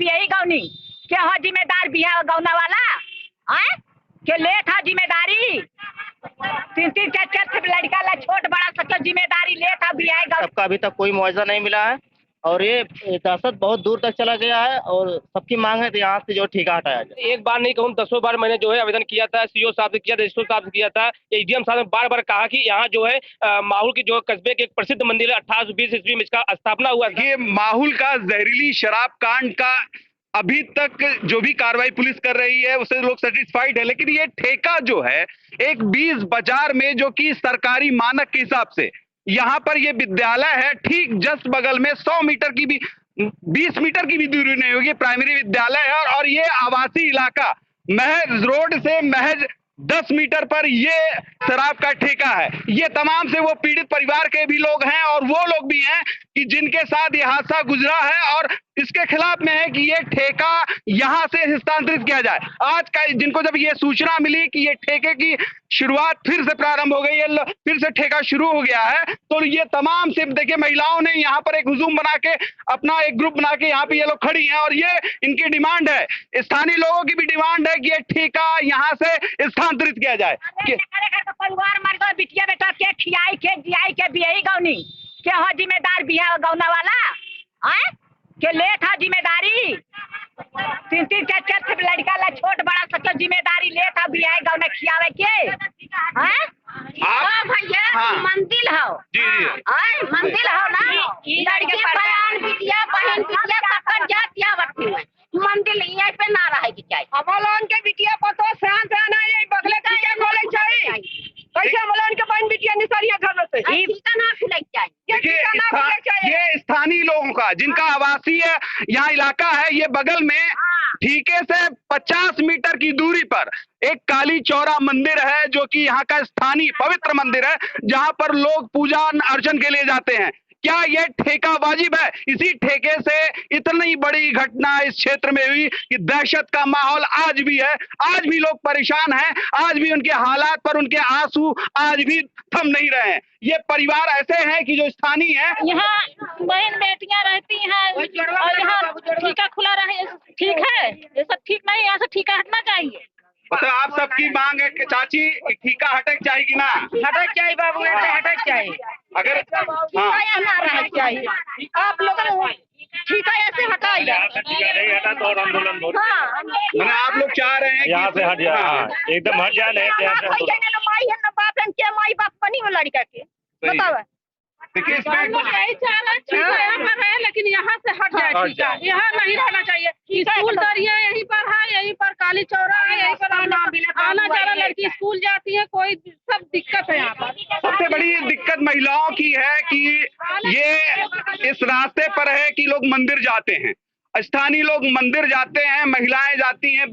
यही गौनी के हो जिम्मेदार बिहार गौना वाला आए के ले था जिम्मेदारी 3-3 4-4 लड़का ला छोट बड़ा सब जिम्मेदारी ले था बिहार गौना। सबका अभी तक कोई मुआवजा नहीं मिला है और ये दहशत बहुत दूर तक चला गया है और सबकी मांग है कि यहाँ से जो ठेका हटाया जाए। एक बार नहीं कहूँ 10 बार मैंने जो है आवेदन किया था, सीओ साहब से किया था, एसओ साहब से किया था, एसडीएम साहब ने बार बार कहा कि यहाँ जो है माहौल की जो कस्बे के एक प्रसिद्ध मंदिर है 1820 ईस्वी में इसका स्थापना हुआ। ये माहौल का जहरीली शराब कांड का अभी तक जो भी कार्रवाई पुलिस कर रही है उससे लोग सेटिस्फाइड है, लेकिन ये ठेका जो है एक 20 बाजार में जो कि सरकारी मानक के हिसाब से यहाँ पर ये विद्यालय है, ठीक जस्ट बगल में 100 मीटर की भी 20 मीटर की भी दूरी नहीं होगी, प्राइमरी विद्यालय है और ये आवासीय इलाका महज रोड से महज 10 मीटर पर ये शराब का ठेका है। ये तमाम से वो पीड़ित परिवार के भी लोग हैं और वो लोग भी हैं कि जिनके साथ ये हादसा गुजरा है और इसके खिलाफ में है कि ये ठेका यहां से हस्तांतरित किया जाए। आज का जिनको जब ये सूचना मिली कि ये ठेके की शुरुआत फिर से प्रारंभ हो गई है, फिर से ठेका शुरू हो गया है, तो ये तमाम सिर्फ देखिए महिलाओं ने यहाँ पर एक हुजूम बना के अपना एक ग्रुप बना के यहाँ पे ये लोग खड़ी हैं और ये इनकी डिमांड है, स्थानीय लोगों की भी डिमांड है कि ये ठेका यहाँ से स्थानांतरित किया जाए। परिवार मर गए, बिटिया बेटा के खियाई के जियाई के बियही गौनी के हो जिम्मेदार बिहार गौना वाला आए के ले था जिम्मेदारी 3-3 4-4 लड़का ला छोट बड़ा सब जिम्मेदारी ले था बिहार गौना खियावे के हैं। भैया मंदिर हो मंदिर हो ना लड़के बयान बिटिया बहन बिटिया पकड़ जातिया बत्ती मंदिर यहीं पे ना रहे की चाहिए। अमलान के बिटिया पतो शांत रहना ये बगले का क्या बोले चाहिए कैसे अमलान के बहन बिटिया निसारिया घर से ठिका ना खुले चाहिए। ये स्थानीय लोगों का जिनका आवासीय यहाँ इलाका है, ये बगल में ठीके से 50 मीटर की दूरी पर एक काली चौरा मंदिर है जो कि यहाँ का स्थानीय पवित्र मंदिर है जहाँ पर लोग पूजा अर्चन के लिए जाते हैं। क्या यह ठेका वाजिब है? इसी ठेके से इतनी बड़ी घटना इस क्षेत्र में हुई कि दहशत का माहौल आज भी है, आज भी लोग परेशान हैं, आज भी उनके हालात पर उनके आंसू आज भी थम नहीं रहे हैं। ये परिवार ऐसे हैं कि जो स्थानीय है, यहाँ बहन बेटियां रहती हैं और यहाँ ठेका खुला रहे, ठीक है ये सब ठीक नहीं, यहाँ से ठेका हटना चाहिए। मतलब आप सबकी मांग है कि चाची ठेका हटक चाहिए कि ना हटक चाहिए बाबू, हटक चाहिए। अगर चाहिए आप लोग ठेका ऐसे हटाइए, नहीं हटा तो और आंदोलन मैंने आप लोग चाह रहे हैं यहाँ से हट जाए, एकदम हट जाए। माई बाप बनी हो लड़का के बताओ। देखिए इसमें लेकिन यहाँ से हट जाए, ठीक है यहाँ नहीं रहना चाहिए। स्कूल दरिया यहीं पर है, यहीं पर काली चौरा है, यहीं पर आना जाना लड़की स्कूल जाती है, कोई सब दिक्कत है यहाँ पर। सबसे बड़ी दिक्कत महिलाओं की है कि ये इस रास्ते पर है कि लोग मंदिर जाते हैं, स्थानीय लोग मंदिर जाते हैं, महिलाएं जाती हैं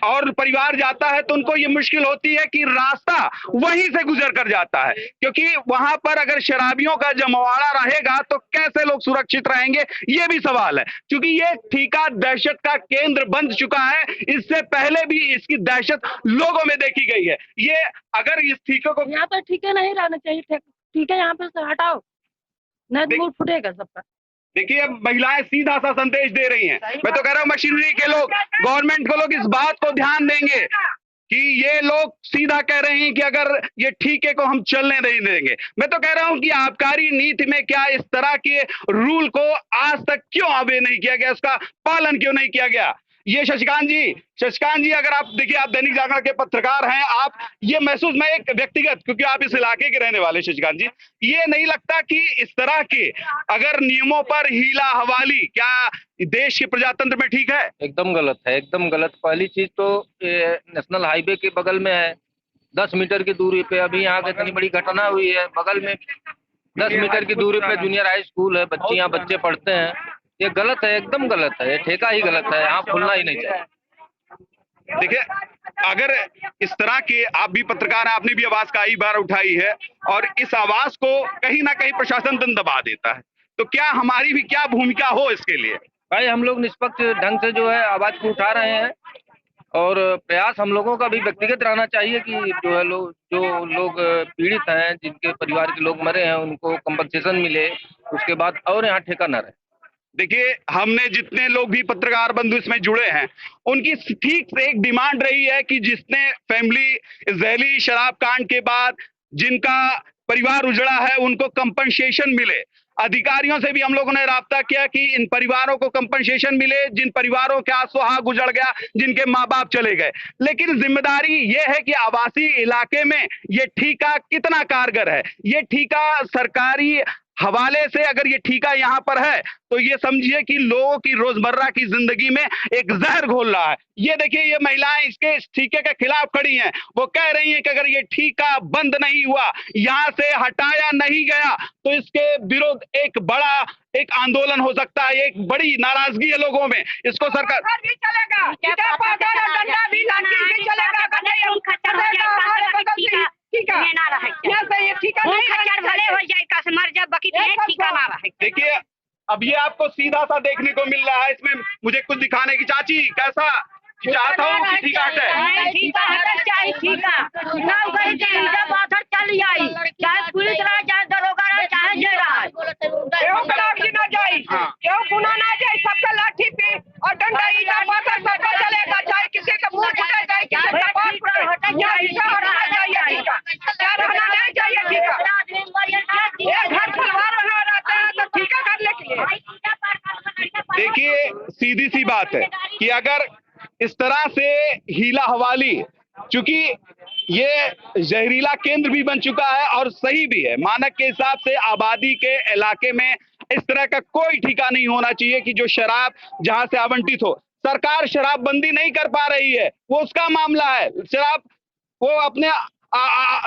और परिवार जाता है तो उनको ये मुश्किल होती है कि रास्ता वहीं से गुजर कर जाता है, क्योंकि वहां पर अगर शराबियों का जमवाड़ा रहेगा तो कैसे लोग सुरक्षित रहेंगे, ये भी सवाल है। क्योंकि ये ठेका दहशत का केंद्र बन चुका है, इससे पहले भी इसकी दहशत लोगों में देखी गई है। ये अगर इस ठेके को यहाँ पर ठेके नहीं रहना चाहिए, ठीक है यहाँ पे से हटाओ, नहीं मूड फुटेगा सबका। देखिए महिलाएं सीधा सा संदेश दे रही हैं। मैं तो कह रहा हूँ मशीनरी के लोग, गवर्नमेंट के लोग इस बात को ध्यान देंगे कि ये लोग सीधा कह रहे हैं कि अगर ये ठेके को हम चलने नहीं देंगे। मैं तो कह रहा हूं कि आबकारी नीति में क्या इस तरह के रूल को आज तक क्यों अबे नहीं किया गया, उसका पालन क्यों नहीं किया गया। ये शशिकांत जी अगर आप देखिए, आप दैनिक जागरण के पत्रकार हैं, आप ये महसूस, मैं एक व्यक्तिगत, क्योंकि आप इस इलाके के रहने वाले शशिकांत जी, ये नहीं लगता कि इस तरह के अगर नियमों पर हीला हवाली क्या देश के प्रजातंत्र में ठीक है? एकदम गलत है, एकदम गलत। पहली चीज तो नेशनल हाईवे के बगल में है, 10 मीटर की दूरी पे अभी यहाँ की इतनी बड़ी घटना हुई है, बगल में 10 मीटर की दूरी पे जूनियर हाई स्कूल है, बच्चे पढ़ते हैं। ये गलत है, एकदम गलत है, ये ठेका ही गलत है, यहाँ खुलना ही नहीं चाहिए। देखिए अगर इस तरह के, आप भी पत्रकार हैं, आपने भी आवाज कई बार उठाई है और इस आवाज को कहीं ना कहीं प्रशासन दबा देता है, तो क्या हमारी भी क्या भूमिका हो इसके लिए? भाई हम लोग निष्पक्ष ढंग से जो है आवाज को उठा रहे हैं और प्रयास हम लोगों का भी व्यक्तिगत रहना चाहिए कि जो है जो लोग पीड़ित हैं, जिनके परिवार के लोग मरे हैं, उनको कंपनसेशन मिले, उसके बाद और यहाँ ठेका न रहे। देखिए, हमने जितने लोग भी पत्रकार बंधु इसमें जुड़े हैं, उनकी ठीक से एक डिमांड रही है कि जिसने फैमिली जहरीली शराब कांड के बाद जिनका परिवार उजड़ा है उनको कंपनसेशन मिले। अधिकारियों से भी हम लोगों ने राब्ता किया कि इन परिवारों को कंपनसेशन मिले, जिन परिवारों का सुहाग उजड़ गया, जिनके माँ बाप चले गए। लेकिन जिम्मेदारी ये है कि आवासीय इलाके में ये ठेका कितना कारगर है। ये ठेका सरकारी हवाले से अगर ये ठेका यहाँ पर है तो ये समझिए कि लोगों की रोजमर्रा की जिंदगी में एक जहर घोल रहा है। ये देखिए, ये महिलाएं इसके इस ठेके के खिलाफ खड़ी हैं। वो कह रही हैं कि अगर ये ठेका बंद नहीं हुआ, यहाँ से हटाया नहीं गया, तो इसके विरुद्ध एक बड़ा एक आंदोलन हो सकता है। एक बड़ी नाराजगी है लोगों में। इसको सरकार भी चलेगा, डंडा भी लाठी भी चलेगा, देखिए, अब ये आपको सीधा सा देखने को मिल रहा है। इसमें मुझे कुछ दिखाने की। चाची, कैसा चाहता हूँ कि ठीक है, चली आई, चाहे पुलिस रहा, चाहे दरोगा रहा, चाहे जे रहा, क्यों गुना ना जाए, सबका लाठी पे और डंडा ईटा पाथर सबका चलेगा, चाहे किसी का मुंह फुटेगा, किसी का बात फुटेगा, या ईटा हटाना चाहिए, क्या रहना नहीं चाहिए ठीका। ये घर परिवार वहाँ रहता है तो ठीका करने के लिए। देखिए, सीधी सी बात है कि अगर इस तरह से हीला हवाली, चूंकि ये जहरीला केंद्र भी बन चुका है और सही भी है, मानक के हिसाब से आबादी के इलाके में इस तरह का कोई ठिका नहीं होना चाहिए कि जो शराब जहां से आवंटित हो। सरकार शराबबंदी नहीं कर पा रही है, वो उसका मामला है। शराब वो अपने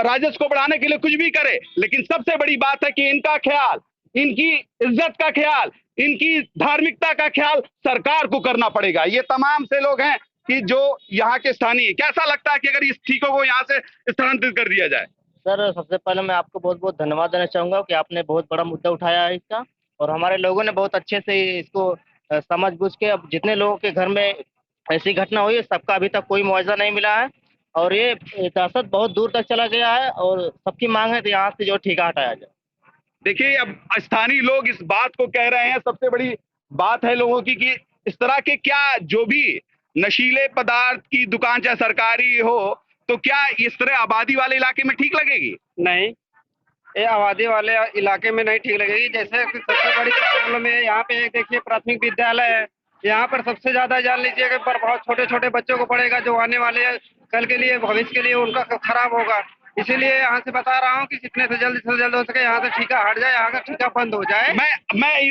राजस्व को बढ़ाने के लिए कुछ भी करे, लेकिन सबसे बड़ी बात है कि इनका ख्याल, इनकी इज्जत का ख्याल, इनकी धार्मिकता का ख्याल सरकार को करना पड़ेगा। ये तमाम से लोग हैं कि जो यहाँ के स्थानीय। कैसा लगता है कि अगर इस ठीकों को यहाँ से स्थानांतरित कर दिया जाए? सर, सबसे पहले मैं आपको बहुत बहुत धन्यवाद देना चाहूँगा कि आपने बहुत बड़ा मुद्दा उठाया है इसका, और हमारे लोगों ने बहुत अच्छे से इसको समझ बूझ के, अब जितने लोगों के घर में ऐसी घटना हुई है सबका अभी तक कोई मुआवजा नहीं मिला है, और ये दहशत बहुत दूर तक चला गया है, और सबकी मांग है तो यहाँ से जो ठेका हटाया जाए। देखिए, अब स्थानीय लोग इस बात को कह रहे हैं। सबसे बड़ी बात है लोगों की कि इस तरह के क्या जो भी नशीले पदार्थ की दुकान चाहे सरकारी हो, तो क्या इस तरह आबादी वाले इलाके में ठीक लगेगी? नहीं, ये आबादी वाले इलाके में नहीं ठीक लगेगी। जैसे सबसे बड़ी प्रॉब्लम है यहाँ पे, देखिए प्राथमिक विद्यालय है, यहाँ पर सबसे ज्यादा जान लीजिए कि बहुत छोटे छोटे बच्चों को पड़ेगा, जो आने वाले कल के लिए, भविष्य के लिए उनका खराब होगा। इसीलिए यहाँ से बता रहा हूँ कि जितने से जल्द हो सके यहाँ से ठीका हट जाए, यहाँ का ठीका बंद हो जाए। मैं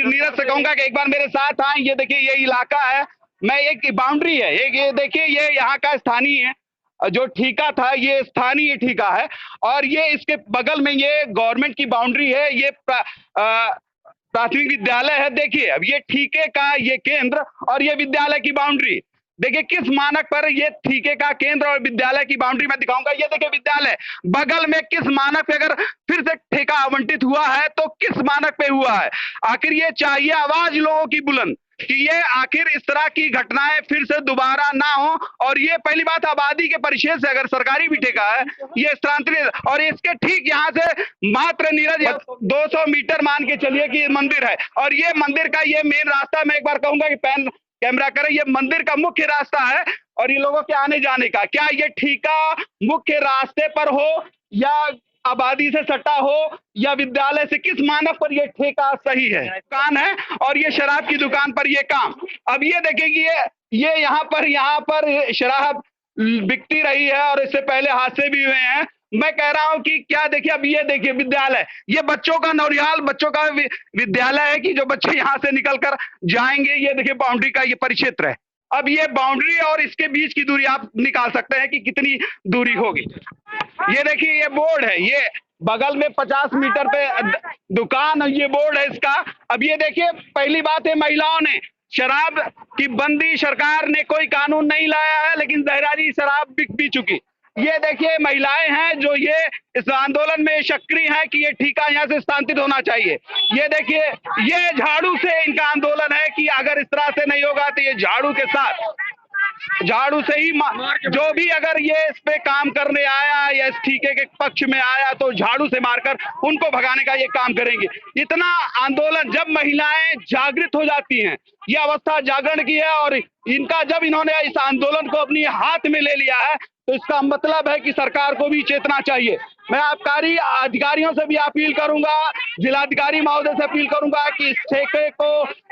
नीरज से कहूंगा कि एक बार मेरे साथ आए। ये देखिए, ये इलाका है, मैं एक बाउंड्री है, एक ये देखिए, ये यहाँ का स्थानीय है। जो ठीका था ये स्थानीय ठीका है, और ये इसके बगल में ये गवर्नमेंट की बाउंड्री है। ये प्राथमिक विद्यालय है। देखिए, अब ये ठीके का ये केंद्र और ये विद्यालय की बाउंड्री, देखिए किस मानक पर ये ठीके का केंद्र और विद्यालय की बाउंड्री मैं दिखाऊंगा। ये देखिए विद्यालय बगल में, किस मानक पे अगर फिर से ठेका आवंटित हुआ है तो किस मानक पे हुआ है? आखिर ये चाहिए आवाज लोगों की बुलंद कि ये आखिर इस तरह की घटनाएं फिर से दोबारा ना हो। और ये पहली बात, आबादी के परिचय से अगर सरकारी भी ठेका है ये स्थानांतरित, और इसके ठीक यहाँ से मात्र नीरज 200 मीटर मान के चलिए कि मंदिर है, और ये मंदिर का ये मेन रास्ता, मैं एक बार कहूंगा कि पैन कैमरा करें, ये मंदिर का मुख्य रास्ता है और ये लोगों के आने जाने का। क्या ये ठीका मुख्य रास्ते पर हो या आबादी से सटा हो या विद्यालय से, किस मानक पर ये ठेका सही है? दुकान है और ये शराब की दुकान पर ये काम। अब ये देखेगी, ये यहाँ पर शराब बिकती रही है और इससे पहले हादसे भी हुए हैं। मैं कह रहा हूं कि क्या देखिए, अब ये देखिए विद्यालय, ये बच्चों का नौरियाल बच्चों का विद्यालय है कि जो बच्चे यहाँ से निकल कर जाएंगे। ये देखिए बाउंड्री का ये परिक्षेत्र है। अब ये बाउंड्री और इसके बीच की दूरी आप निकाल सकते हैं कि कितनी दूरी होगी। ये देखिए, ये बोर्ड है, ये बगल में 50 मीटर पे दुकान, ये बोर्ड है इसका। अब ये देखिए, पहली बात है, महिलाओं ने शराब की बंदी, सरकार ने कोई कानून नहीं लाया है, लेकिन जहरीली शराब बिक भी चुकी। ये देखिए महिलाएं हैं जो ये इस आंदोलन में सक्रिय हैं कि ये ठीका यहाँ से स्थानांतरित होना चाहिए। ये देखिए, ये झाड़ू से इनका आंदोलन है कि अगर इस तरह से नहीं होगा तो ये झाड़ू के साथ झाड़ू से ही जो भी अगर ये इस पे काम करने आया या इस ठीके के पक्ष में आया तो झाड़ू से मारकर उनको भगाने का ये काम करेंगे। इतना आंदोलन, जब महिलाएं जागृत हो जाती हैं, ये अवस्था जागरण की है, और इनका जब इन्होंने इस आंदोलन को अपनी हाथ में ले लिया है तो इसका मतलब है कि सरकार को भी चेतना चाहिए। मैं आबकारी अधिकारियों से भी अपील करूंगा, जिलाधिकारी महोदय से अपील करूंगा कि इस ठेके को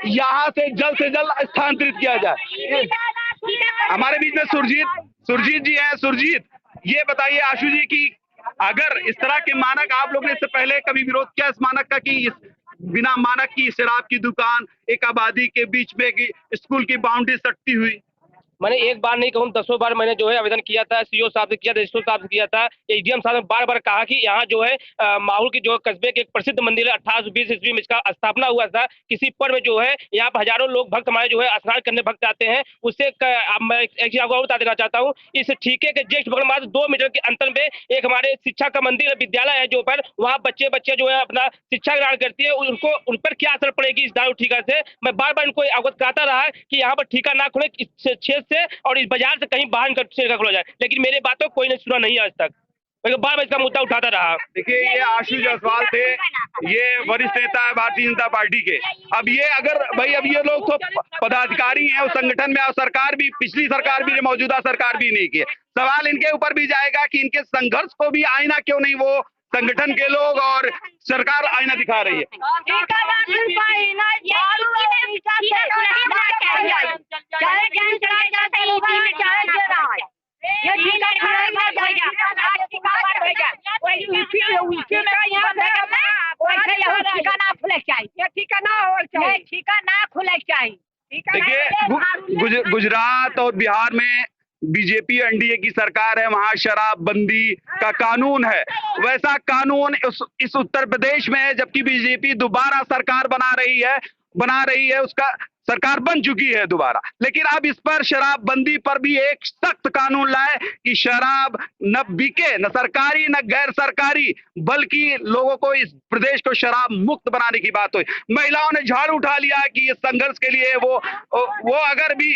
यहाँ से जल्द स्थानांतरित किया जाए। हमारे बीच में सुरजीत जी हैं। सुरजीत, ये बताइए आशु जी की अगर इस तरह के मानक, आप लोग ने इससे पहले कभी विरोध किया इस मानक का कि इस बिना मानक की शराब की दुकान एक आबादी के बीच में स्कूल की बाउंड्री सटती हुई? मैंने एक बार नहीं कहूँ 10 बार मैंने जो है आवेदन किया था, सीओ साहब से किया था, रजिस्ट्रार साहब से किया था, एसडीएम साहब ने बार बार कहा कि यहाँ जो है माहौल की जो कस्बे के एक प्रसिद्ध मंदिर है 1820 ईस्वी में इसका स्थापना हुआ था। किसी पर्व में जो है यहाँ पर हजारों लोग भक्त हमारे जो है स्नान करने भक्त आते हैं। उससे मैं एक चीज आपको बता देना चाहता हूँ, इस ठीके के जस्ट बगल मात्र 2 मीटर के अंतर में एक हमारे शिक्षा का मंदिर विद्यालय है, जो पर वहाँ बच्चे जो है अपना शिक्षा ग्रहण करती है, उनको उन पर क्या असर पड़ेगी इस दारू ठीका से। मैं बार बार इनको अवगत कराता रहा कि यहाँ पर ठीका ना खुले, क्षेत्र से और इस बाजार से कहीं बाहर का खोला जाए, लेकिन मेरे बातों को कोई ने सुना नहीं आज तक। मैं बार बार इसका मुद्दा उठाता रहा। देखिए, ये आशु जायसवाल थे, ये वरिष्ठ नेता है भारतीय जनता पार्टी के। अब ये अगर भाई अब ये लोग तो पदाधिकारी हैं उस संगठन में, और सरकार भी, पिछली सरकार भी, मौजूदा सरकार भी नहीं की। सवाल इनके ऊपर भी जाएगा कि इनके संघर्ष को भी आईना क्यों नहीं वो संगठन के लोग और सरकार आईना दिखा रही है। देखिए, गुजरात और बिहार में बीजेपी एनडीए की सरकार है, वहां शराबबंदी का कानून है। वैसा कानून इस उत्तर प्रदेश में है, जबकि बीजेपी दोबारा सरकार बना रही है, उसका सरकार बन चुकी है दोबारा। लेकिन अब इस पर शराबबंदी पर भी एक सख्त कानून लाए कि शराब न बिके, न सरकारी न गैर सरकारी, बल्कि लोगों को, इस प्रदेश को शराब मुक्त बनाने की बात हुई। महिलाओं ने झाड़ू उठा लिया कि इस संघर्ष के लिए वो अगर भी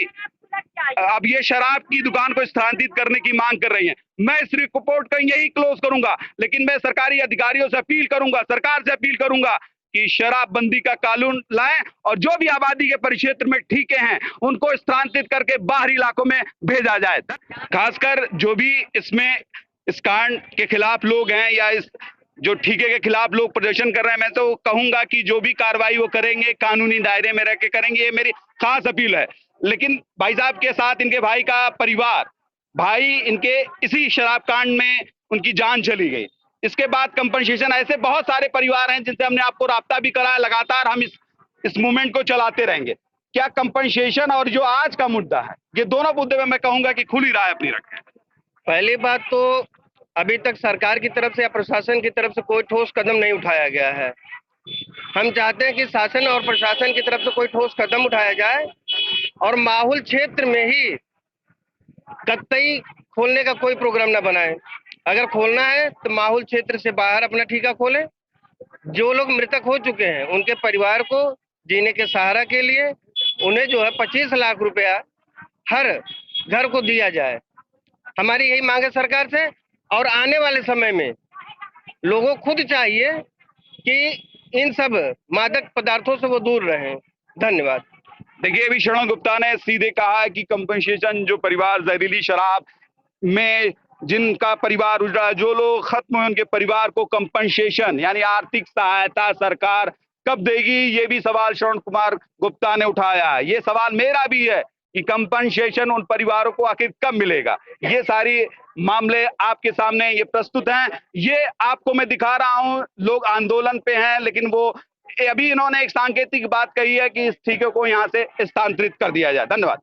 अब ये शराब की दुकान को स्थानांतरित करने की मांग कर रही हैं। मैं इस रिपोर्ट को यही क्लोज करूंगा, लेकिन मैं सरकारी अधिकारियों से अपील करूंगा, सरकार से अपील करूंगा कि शराबबंदी का कानून लाएं और जो भी आबादी के परिक्षेत्र में ठीके हैं उनको स्थानांतरित करके बाहरी इलाकों में भेजा जाए। खासकर जो भी इसमें इस कांड के खिलाफ लोग हैं या इस जो ठीके के खिलाफ लोग प्रदर्शन कर रहे हैं, मैं तो कहूंगा कि जो भी कार्रवाई वो करेंगे कानूनी दायरे में रह के करेंगे, ये मेरी खास अपील है। लेकिन भाई साहब के साथ इनके भाई का परिवार, भाई इनके इसी शराब कांड में उनकी जान चली गई। इसके बाद कंपनसेशन, ऐसे बहुत सारे परिवार हैं जिनसे हमने आपको राब्ता भी कराया। लगातार हम इस मूवमेंट को चलाते रहेंगे। क्या कंपनसेशन और जो आज का मुद्दा है, ये दोनों मुद्दे में मैं कहूंगा कि खुली राय अपनी रखें। पहली बात तो अभी तक सरकार की तरफ से या प्रशासन की तरफ से कोई ठोस कदम नहीं उठाया गया है। हम चाहते हैं कि शासन और प्रशासन की तरफ से कोई ठोस कदम उठाया जाए और माहौल क्षेत्र में ही कतई खोलने का कोई प्रोग्राम न बनाए। अगर खोलना है तो माहौल क्षेत्र से बाहर अपना ठीका खोलें। जो लोग मृतक हो चुके हैं उनके परिवार को जीने के सहारा के लिए उन्हें जो है 25 लाख रुपया हर घर को दिया जाए। हमारी यही मांग है सरकार से। और आने वाले समय में लोगों को खुद चाहिए कि इन सब मादक पदार्थों से वो दूर रहें। धन्यवाद। देखिए, अभी शरण गुप्ता ने सीधे कहा है कि कंपनसेशन, जो परिवार जहरीली शराब में जिनका परिवार उजड़ा, जो लोग खत्म हुए, उनके परिवार को कंपनसेशन यानी आर्थिक सहायता सरकार कब देगी, ये भी सवाल शरण कुमार गुप्ता ने उठाया है। ये सवाल मेरा भी है कि कंपनसेशन उन परिवारों को आखिर कब मिलेगा। ये सारी मामले आपके सामने ये प्रस्तुत हैं। ये आपको मैं दिखा रहा हूं, लोग आंदोलन पे हैं, लेकिन वो अभी इन्होंने एक सांकेतिक बात कही है कि इस ठीके को यहां से स्थानांतरित कर दिया जाए। धन्यवाद।